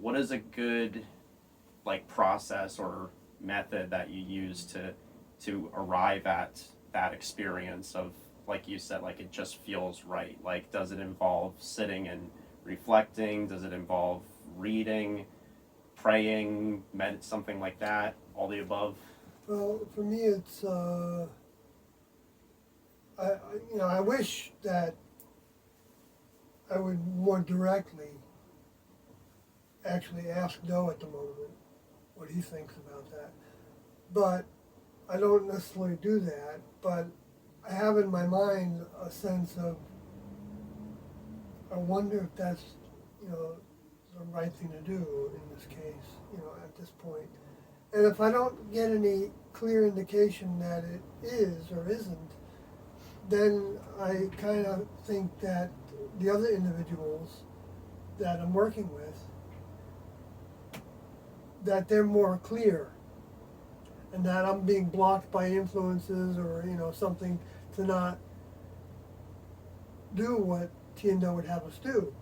what is a good like process or method that you use to arrive at that experience of, like you said, like it just feels right? Like, does it involve sitting and reflecting? Does it involve reading, praying, something like that? All the above? Well, for me, it's I wish that I would more directly actually ask Doe at the moment what he thinks about that. But I don't necessarily do that. But I have in my mind a sense of I wonder if that's you know the right thing to do in this case. At this point. And if I don't get any clear indication that it is or isn't, then I kind of think that the other individuals that I'm working with, that they're more clear, and that I'm being blocked by influences or something to not do what Tiendo would have us do.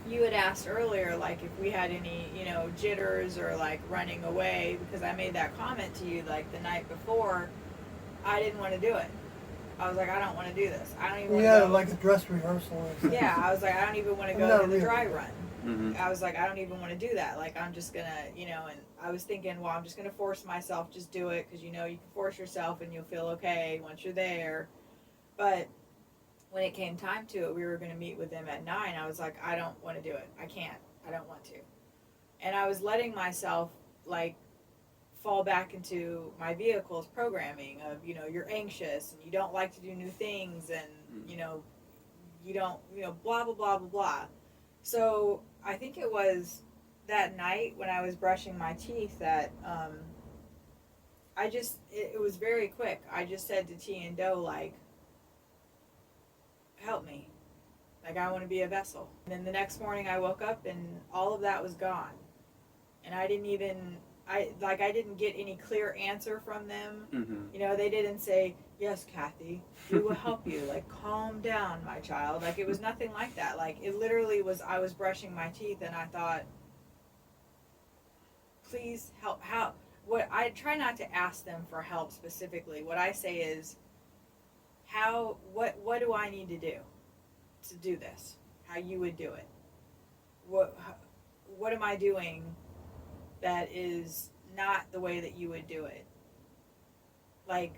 You had asked earlier, like, if we had any, jitters or like running away, because I made that comment to you like the night before. I didn't want to do it. I was like, I don't want to do this. I don't even We want to had go. like a dress rehearsal. Yeah, I was like, I don't even want to Well, go not to the really. dry run. Mm-hmm. I was like, I don't even want to do that. Like, I'm just gonna, and I was thinking, well, I'm just gonna force myself, just do it, because you can force yourself and you'll feel okay once you're there. But when it came time to it, we were gonna meet with them at 9. I was like, I don't want to do it. I can't. I don't want to. And I was letting myself like fall back into my vehicle's programming of you're anxious and you don't like to do new things, and you don't blah blah blah blah blah. So I think it was that night when I was brushing my teeth that it was very quick. I just said to T and Doe, like, help me, like, I want to be a vessel. And then the next morning I woke up and all of that was gone, and I didn't get any clear answer from them. Mm-hmm. They didn't say, yes, Kathy, we will help you. Like, calm down, my child. Like, it was nothing like that. Like, it literally was, I was brushing my teeth and I thought, please help. How? What I try not to ask them for help specifically. What I say is, what do I need to do this? How you would do it? What am I doing that is not the way that you would do it? Like,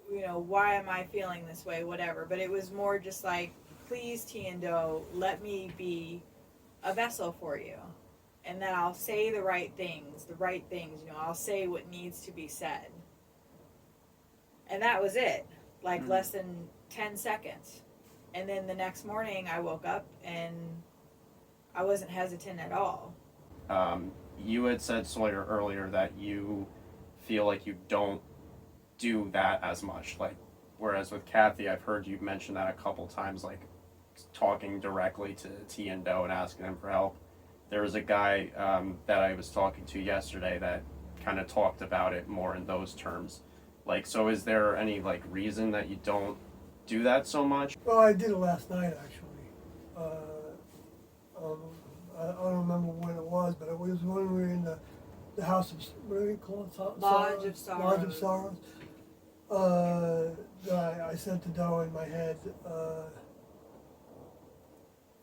why am I feeling this way? Whatever. But it was more just like, please, T and Doe, let me be a vessel for you. And then I'll say the right things. I'll say what needs to be said. And that was it. Like, less than 10 seconds. And then the next morning I woke up and I wasn't hesitant at all. You had said, Sawyer, earlier that you feel like you don't do that as much. Like, whereas with Kathy, I've heard you mention that a couple times, like talking directly to T and Doe and asking them for help. There was a guy that I was talking to yesterday that kind of talked about it more in those terms. Like, so is there any like reason that you don't do that so much? Well, I did it last night actually. I don't remember when it was, but it was when we were in the house of, what do we call it? Lodge of Sorrows. Lodge of Sorrows. I said to Doe in my head,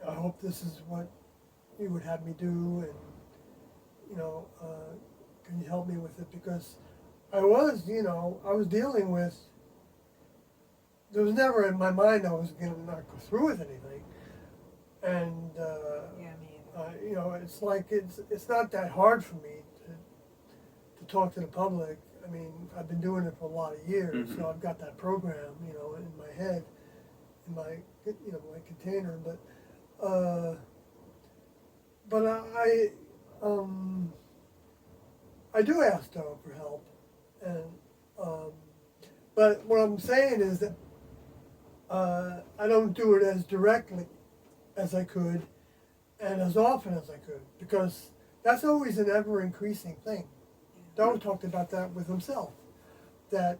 I hope this is what you would have me do, and can you help me with it? Because I was dealing with. There was never in my mind I was going to not go through with anything, and Yeah, me either. it's like it's not that hard for me to talk to the public. I mean, I've been doing it for a lot of years, so I've got that program, in my head, in my my container. But I do ask Doe for help, and but what I'm saying is that I don't do it as directly as I could and as often as I could, because that's always an ever increasing thing. Doe talked about that with himself, that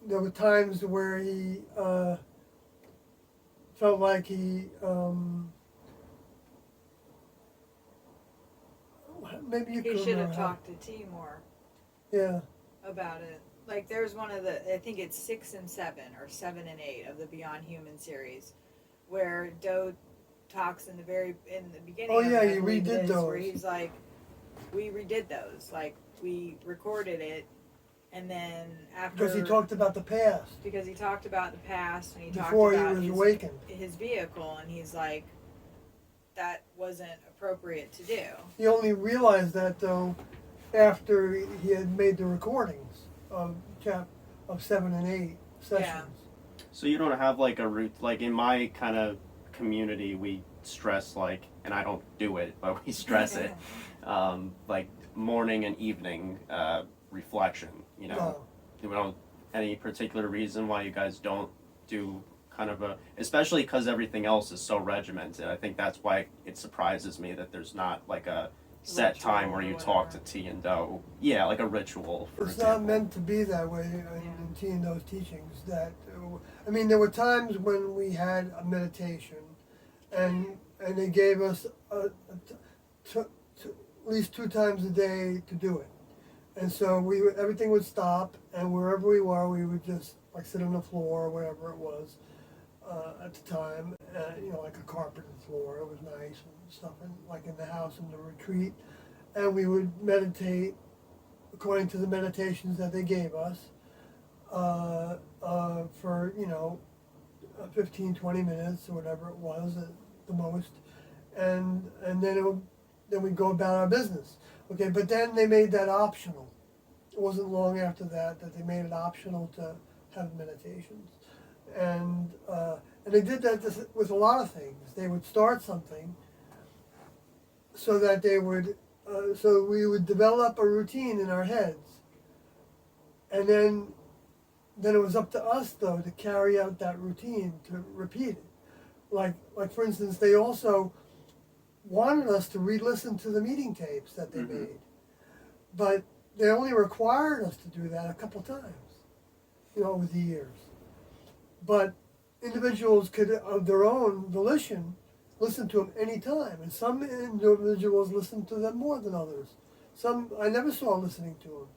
there were times where he felt like he maybe you He could should remember have how- talked to T more Yeah. about it. Like there's one of the, I think it's 6 and 7 or 7 and 8 of the Beyond Human series, where Doe talks in the beginning. Oh, of yeah, it, I you believe it redid is, those. Where he's like, we redid those. Like we recorded it, and then after Because he talked about the past because he talked about the past and he before talked he about was his, awakened. his vehicle, and he's like, that wasn't appropriate to do. He only realized that though after he had made the recordings of 7 and 8 sessions. So you don't have like a route, like in my kind of community, we stress like, and I don't do it, but we stress it, like morning and evening reflection. You know, No. you know, any particular reason why you guys don't do kind of a, especially because everything else is so regimented. I think that's why it surprises me that there's not like a set Ritual time where or you talk to whatever. T and Doe. Yeah, like a ritual. For It's example. not meant to be that way in T and those teachings. That I mean, there were times when we had a meditation, and they gave us at least 2 times a day to do it, and so everything would stop, and wherever we were, we would just like sit on the floor or wherever it was at the time, you know, like a carpeted floor. It was nice and stuff, and like in the house in the retreat, and we would meditate according to the meditations that they gave us for, you know, 15, 20 minutes or whatever it was at the most. And then we'd go about our business. Okay, but then they made that optional. It wasn't long after that they made it optional to have meditations. And they did that with a lot of things. They would start something so that they would so we would develop a routine in our heads, and then it was up to us though to carry out that routine, to repeat it. Like for instance, they also wanted us to re-listen to the meeting tapes that they made, but they only required us to do that a couple times, you know, over the years. But individuals could, of their own volition, listen to them any time, and some individuals listened to them more than others. Some I never saw listening to them.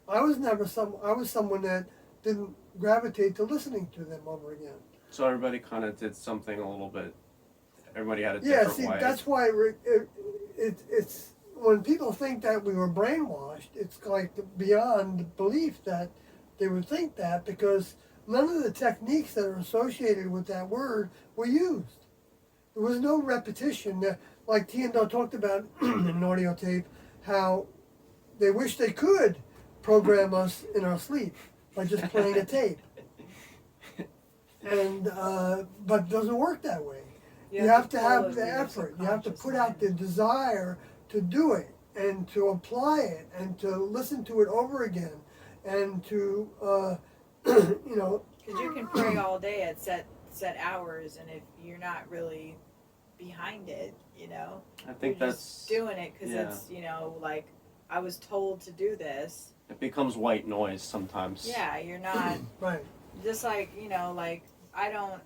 I was someone that didn't gravitate to listening to them over again. So everybody kind of did something a little bit. Everybody had a Yeah, different see, way. that's why it's when people think that we were brainwashed, it's like beyond belief that they would think that, because none of the techniques that are associated with that word were used. There was no repetition. Like T and Doe talked about in an audio tape, how they wish they could program us in our sleep by just playing a tape. And but it doesn't work that way. You have to follow have the your effort. You have to subconscious put out the mind. desire to do it and to apply it and to listen to it over again and to you know. Because you can pray all day at set hours, and if you're not really behind it, you know, I think you're that's just doing it because yeah. it's, you know, like I was told to do this. It becomes white noise sometimes. Yeah, you're not Right. just like, you know, like I don't,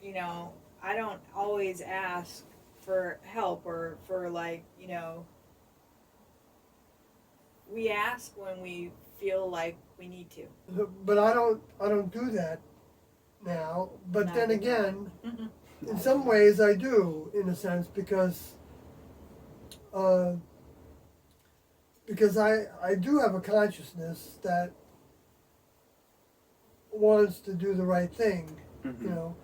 you know, I don't always ask for help or for, like, you know, we ask when we feel like we need to. But I don't do that now. But Not then anymore. again, in some ways I do, in a sense, because I do have a consciousness that wants to do the right thing, you know,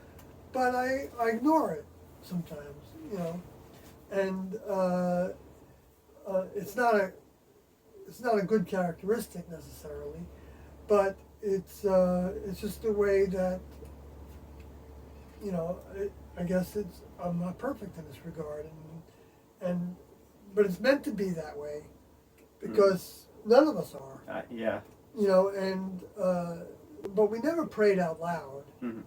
but I ignore it sometimes, you know, and it's not a good characteristic necessarily, but it's just the way that, you know, I guess I'm not perfect in this regard, but it's meant to be that way because none of us are, Yeah. you know, and but we never prayed out loud, Mhm.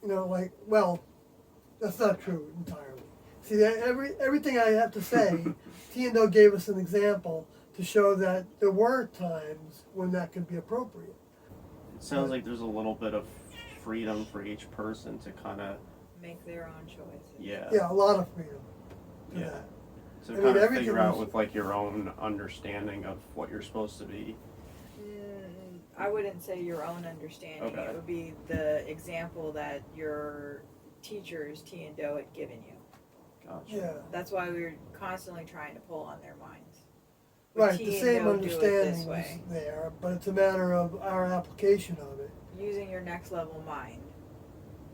you know, like, well, that's not true entirely. See, everything I have to say, T and Doe gave us an example to show that there were times when that could be appropriate. It sounds like there's a little bit of freedom for each person to kind of Make their own choices. yeah. Yeah, a lot of freedom to Yeah. that. So I kind mean, of everything figure out was- with like your own understanding of what you're supposed to be. I wouldn't say your own understanding. Okay. It would be the example that your teachers, T and Do, had given you. Gotcha. Yeah. That's why we were constantly trying to pull on their minds. Would Right, T the and same Do do it this understanding way? is there, but it's a matter of our application of it. Using your next level mind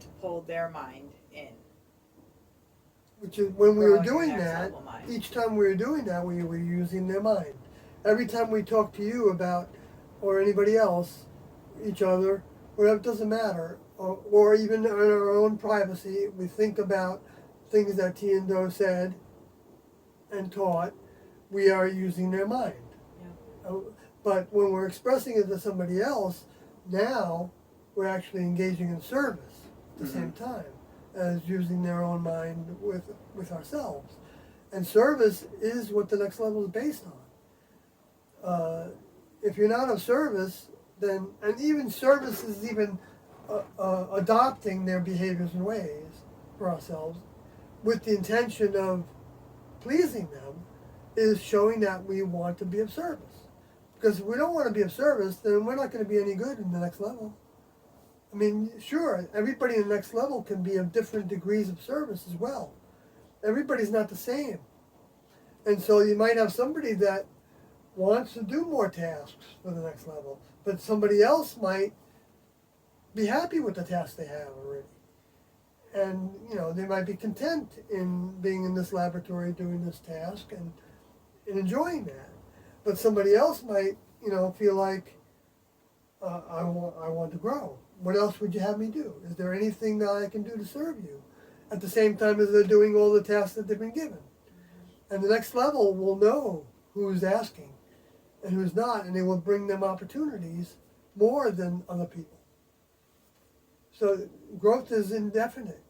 to pull their mind in. Which is, when we were Growing your doing next that, level mind. each time we were doing that, we were using their mind. Every time we talk to you about, or anybody else, each other, whatever, it doesn't matter, or even in our own privacy, we think about things that T and Do said and taught, we are using their mind. But when we're expressing it to somebody else, now we're actually engaging in service at the same time as using their own mind with ourselves. And service is what the next level is based on. If you're not of service, then, and even service is even adopting their behaviors and ways for ourselves with the intention of pleasing them, is showing that we want to be of service. Because if we don't want to be of service, then we're not going to be any good in the next level. I mean, sure, everybody in the next level can be of different degrees of service as well. Everybody's not the same. And so you might have somebody that wants to do more tasks for the next level, but somebody else might be happy with the tasks they have already. And, you know, they might be content in being in this laboratory doing this task and enjoying that. But somebody else might, you know, feel like, I want to grow. What else would you have me do? Is there anything that I can do to serve you? At the same time as they're doing all the tasks that they've been given. And the next level will know who's asking and who's not, and they will bring them opportunities more than other people. So growth is indefinite.